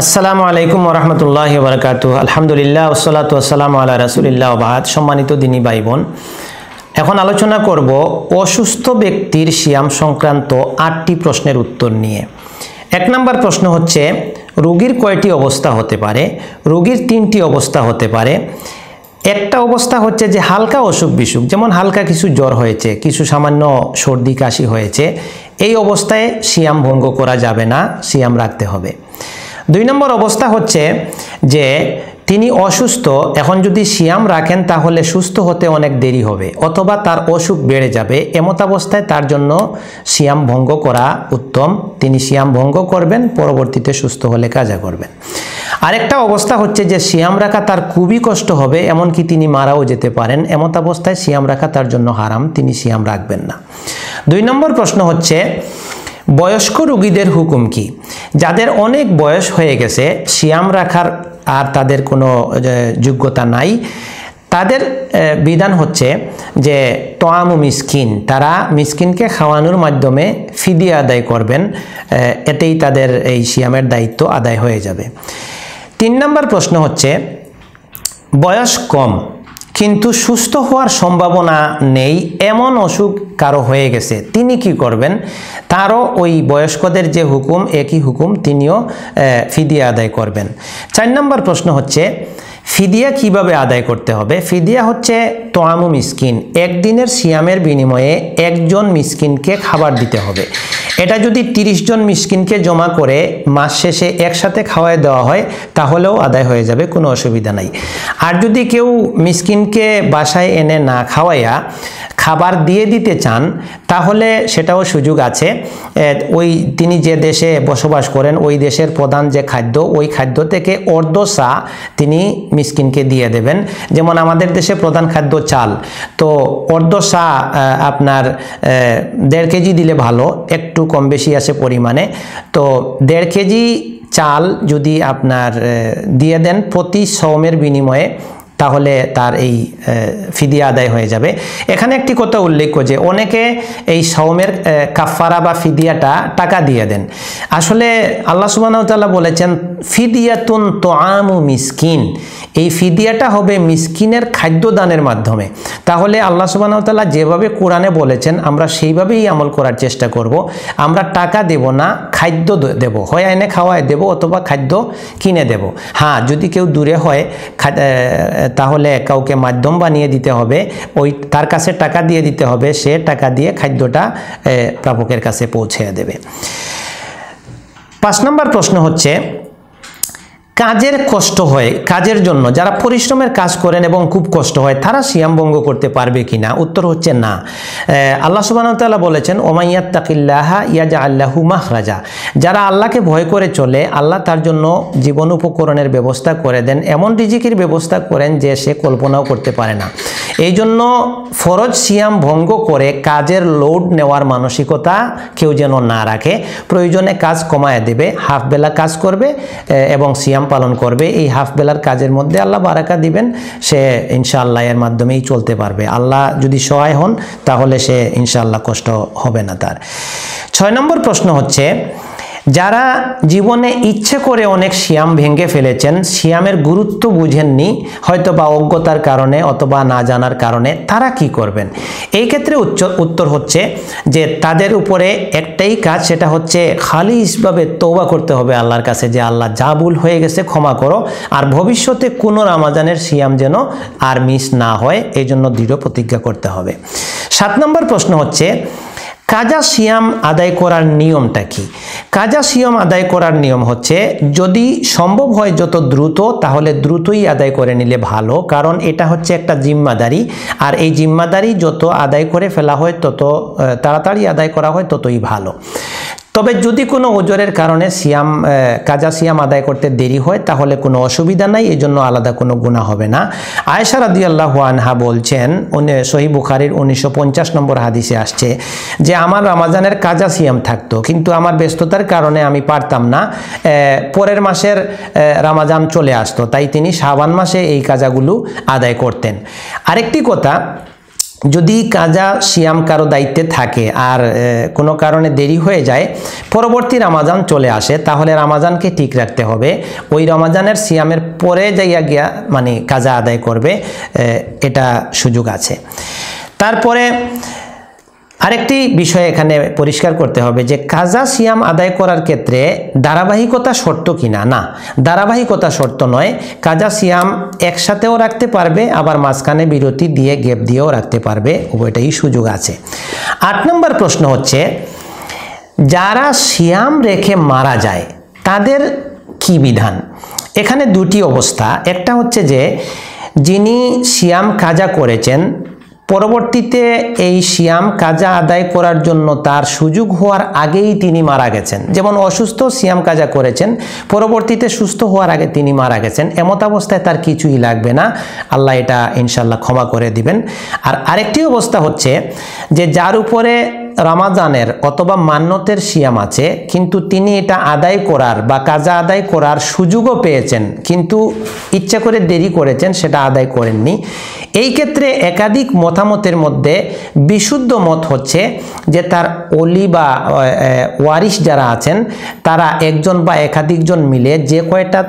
আসসালামু আলাইকুম ওয়া রাহমাতুল্লাহি ওয়া বারাকাতুহু। আলহামদুলিল্লাহ ওয়াসসালাতু ওয়াসসালামু আলা রাসূলিল্লাহ ওয়া বাদ। সম্মানিত দিনী ভাই বোন, এখন আলোচনা করব অসুস্থ ব্যক্তির সিয়াম সংক্রান্ত 8টি প্রশ্নের উত্তর নিয়ে। 1 নম্বর প্রশ্ন হচ্ছে, রোগীর কয়টি অবস্থা হতে পারে? রোগীর 3টি অবস্থা হতে পারে। একটা অবস্থা হচ্ছে যে হালকা অসুখ বিসুখ, যেমন হালকা কিছু জ্বর হয়েছে, কিছু সামান্য সর্দি কাশি হয়েছে, এই অবস্থায় সিয়াম ভঙ্গ করা যাবে না, সিয়াম রাখতে হবে। 2 নম্বর অবস্থা হচ্ছে যে তিনি অসুস্থ, এখন যদি সিয়াম রাখেন তাহলে সুস্থ হতে অনেক দেরি হবে অথবা তার অসুখ বেড়ে যাবে, এমত অবস্থায় তার জন্য সিয়াম ভঙ্গ করা উত্তম। তিনি সিয়াম ভঙ্গ করবেন, পরবর্তীতে সুস্থ হলে কাজা করবেন। আরেকটা অবস্থা হচ্ছে যে সিয়াম রাখা তার খুবই কষ্ট হবে, এমনকি তিনি মারাও যেতে পারেন, এমত অবস্থায় সিয়াম রাখা তার জন্য হারাম, তিনি সিয়াম রাখবেন না। 2 নম্বর প্রশ্ন হচ্ছে, বয়স্ক রোগীদের হুকুম কি? যাদের অনেক বয়স হয়ে গেছে, সিয়াম রাখার আর তাদের কোনো যোগ্যতা নাই, তাদের বিধান হচ্ছে যে তোয়ামু মিসকিন, তারা মিসকিনকে খাওয়ানোর মাধ্যমে ফিদিয়া আদায় করবেন, এতেই তাদের এই সিয়ামের দায়িত্ব আদায় হয়ে যাবে। 3 নম্বর প্রশ্ন হচ্ছে, বয়স কম কিন্তু সুস্থ হওয়ার সম্ভাবনা নেই, এমন অসুখ কারো হয়ে গেছে, তিনি কি করবেন? তারও ওই বয়স্কদের যে হুকুম, একই হুকুম, তিনিও ফিদিয়া আদায় করবেন। 4 নম্বর প্রশ্ন হচ্ছে, ফিদিয়া কিভাবে আদায় করতে হবে? ফিদিয়া হচ্ছে তোয়ামু মিসকিন, একদিনের সিয়ামের বিনিময়ে একজন মিসকিনকে খাবার দিতে হবে। এটা যদি 30 জন মিসকিনকে জমা করে মাস শেষে একসাথে খাওয়ায় দেওয়া হয় তাহলেও আদায় হয়ে যাবে, কোনো অসুবিধা নাই। আর যদি কেউ মিসকিনকে বাসায় এনে না খাওয়াইয়া খাবার দিয়ে দিতে চান তাহলে সেটাও সুযোগ আছে। ওই তিনি যে দেশে বসবাস করেন ওই দেশের প্রধান যে খাদ্য, ওই খাদ্য থেকে অর্ধ সা তিনি মিসকিনকে দিয়ে দেবেন। যেমন আমাদের দেশে প্রধান খাদ্য চাল, তো অর্ধ সা আপনার 1.5 কেজি দিলে ভালো, একটু কম বেশি আছে পরিমাণে, তো 1.5 কেজি চাল যদি আপনার দিয়ে দেন প্রতি সওমের বিনিময়ে, তাহলে তার এই ফিদিয়া আদায় হয়ে যাবে। এখানে একটি কথা উল্লেখ যে অনেকে এই সওমের কাফারা বা ফিদিয়াটা টাকা দিয়ে দেন। আসলে আল্লাহ সুবহানাহু ওয়া তাআলা বলেছেন ফিদিয়াতুন তোয়ামু মিসকিন, এই ফিদিয়াটা হবে মিসকিনের খাদ্য দানের মাধ্যমে। তাহলে আল্লাহ সুবহানাহু ওয়া তাআলা যেভাবে কোরআনে বলেছেন আমরা সেইভাবেই আমল করার চেষ্টা করব। আমরা টাকা দেব না, খাদ্য দেব, হয় এনে খাওয়ায় দেব অথবা খাদ্য কিনে দেব। হ্যাঁ, যদি কেউ দূরে হয় তাহলে কাউকে মাধ্যম বানিয়ে দিতে হবে, ওই তার কাছে টাকা দিয়ে দিতে হবে, সে টাকা দিয়ে খাদ্যটা প্রাপকের কাছে পৌঁছে দেবে। 5 নম্বর প্রশ্ন হচ্ছে, কাজের কষ্ট হয়, কাজের জন্য যারা পরিশ্রমের কাজ করেন এবং খুব কষ্ট হয় তারা সিয়াম ভঙ্গ করতে পারবে কিনা? উত্তর হচ্ছে না। আল্লাহ সুবহানাহু ওয়া তাআলা বলেছেন ওমাইয়াত্তাকিল্লাহা ইয়াজআল লাহু মাখরাজা, যারা আল্লাহকে ভয় করে চলে আল্লাহ তার জন্য জীবন উপকরণের ব্যবস্থা করে দেন, এমন রিজিকের ব্যবস্থা করেন যে সে কল্পনাও করতে পারে না। এই জন্য ফরজ সিয়াম ভঙ্গ করে কাজের লোড নেওয়ার মানসিকতা কেউ যেন না রাখে, প্রয়োজনে কাজ কমায় দেবে, হাফ বেলা কাজ করবে এবং সিয়াম পালন করবে। এই হাফ বেলার কাজের মধ্যে আল্লাহ বারাকা দিবেন, সে ইনশাআল্লাহ এর মাধ্যমেই চলতে পারবে। আল্লাহ যদি সহায় হন তাহলে সে ইনশাআল্লাহ কষ্ট হবে না তার। 6 নম্বর প্রশ্ন হচ্ছে, যারা জীবনে ইচ্ছে করে অনেক সিয়াম ভেঙে ফেলেছেন, সিয়ামের গুরুত্ব বুঝেননি হয়তো বা অজ্ঞতার কারণে অথবা না জানার কারণে, তারা কি করবেন? এই ক্ষেত্রে উত্তর হচ্ছে যে তাদের উপরে একটাই কাজ, সেটা হচ্ছে খালিসভাবে তওবা করতে হবে আল্লাহর কাছে যে আল্লাহ যা ভুল হয়ে গেছে ক্ষমা করো, আর ভবিষ্যতে কোনো রমজানের সিয়াম যেন আর মিস না হয়, এই জন্য দৃঢ় প্রতিজ্ঞা করতে হবে। 7 নম্বর প্রশ্ন হচ্ছে, কাজা সিয়াম আদায় করার নিয়মটা কি? কাজা সিয়াম আদায় করার নিয়ম হচ্ছে, যদি সম্ভব হয় যত দ্রুত তাহলে দ্রুতই আদায় করে নিলে ভালো, কারণ এটা হচ্ছে একটা জিম্মাদারি, আর এই জিম্মাদারি যত আদায় করে ফেলা হয় তত তাড়াতাড়ি আদায় করা হয় ততই ভালো। তবে যদি কোনো ওজরের কারণে কাজা সিয়াম আদায় করতে দেরি হয় তাহলে কোনো অসুবিধা নাই, এই জন্য আলাদা কোনো গুনাহ হবে না। আয়েশা রাদিয়াল্লাহু আনহা বলছেন, সহিহ বুখারীর 1950 নম্বর হাদিসে আসছে যে আমার রমজানের কাজা সিয়াম থাকতো, কিন্তু আমার ব্যস্ততার কারণে আমি পারতাম না, পরের মাসের রমজান চলে আসতো, তাই তিনি শাবান মাসে এই কাজাগুলো আদায় করতেন। আরেকটি কথা, যদি কাজা সিয়াম কারো দায়িত্বে থাকে আর কোনো কারণে দেরি হয়ে যায়, পরবর্তী রমাজান চলে আসে, তাহলে রমাজানকে ঠিক রাখতে হবে। ওই রমাজানের সিয়ামের পরে যাইয়া গিয়া মানে কাজা আদায় করবে, এটা সুযোগ আছে। তারপরে আরেকটি বিষয় এখানে পরিষ্কার করতে হবে যে কাজা সিয়াম আদায় করার ক্ষেত্রে ধারাবাহিকতা শর্ত কিনা। না, ধারাবাহিকতা শর্ত নয়। কাজা সিয়াম একসাথেও রাখতে পারবে, আবার মাঝখানে বিরতি দিয়ে গ্যাপ দিয়েও রাখতে পারবে, উভয়টাই সুযোগ আছে। 8 নম্বর প্রশ্ন হচ্ছে, যারা সিয়াম রেখে মারা যায় তাদের কি বিধান? এখানে দুটি অবস্থা। একটা হচ্ছে যে যিনি সিয়াম কাজা করেছেন, পরবর্তীতে এই সিয়াম কাজা আদায় করার জন্য তার সুযোগ হওয়ার আগেই তিনি মারা গেছেন। যেমন অসুস্থ সিয়াম কাজা করেছেন, পরবর্তীতে সুস্থ হওয়ার আগে তিনি মারা গেছেন, এমত অবস্থায় তার কিছুই লাগবে না, আল্লাহ এটা ইনশাল্লাহ ক্ষমা করে দিবেন। আর আরেকটি অবস্থা হচ্ছে যে যার উপরে রমাজানের অথবা মান্যতের সিয়াম আছে, কিন্তু তিনি এটা আদায় করার বা কাজা আদায় করার সুযোগও পেয়েছেন, কিন্তু ইচ্ছা করে দেরি করেছেন, সেটা আদায় করেননি। এই ক্ষেত্রে একাধিক মতামতের মধ্যে বিশুদ্ধ মত হচ্ছে যে তার ওলি বা ওয়ারিশ যারা আছেন, তারা একজন বা একাধিকজন মিলে যে কয়টা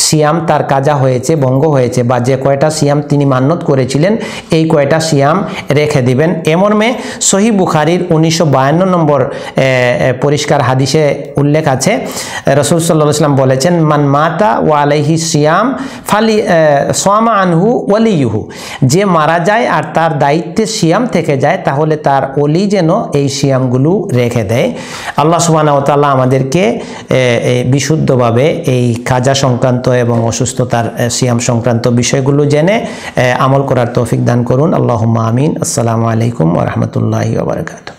সিয়াম তার কাজা হয়েছে, ভঙ্গ হয়েছে, বা যে কয়টা সিয়াম তিনি মান্যত করেছিলেন, এই কয়টা সিয়াম রেখে দিবেন। এমর্মে সহিহ বুখারীর 1952 নম্বর পরিষ্কার হাদিসে উল্লেখ আছে, রাসূল সাল্লাল্লাহু আলাইহি ওয়াসাল্লাম বলেছেন, মান মাতা ওয়া আলাইহি সিয়াম ফালি সামা আনহু ওয়ালিয়ুহু, যে মারা যায় আর তার দায়িত্বে সিয়াম থেকে যায়, তাহলে তার ওলি যেন এই সিয়ামগুলো রেখে দেয়। আল্লাহ সুবহানাহু ওয়া তাআলা আমাদেরকে বিশুদ্ধভাবে এই কাজা সংক্রান্ত এবং অসুস্থতার সিয়াম সংক্রান্ত বিষয়গুলো জেনে আমল করার তৌফিক দান করুন। আল্লাহুম্মা আমিন। আসসালামু আলাইকুম ওয়া রাহমাতুল্লাহি ওয়া বারাকাতুহু।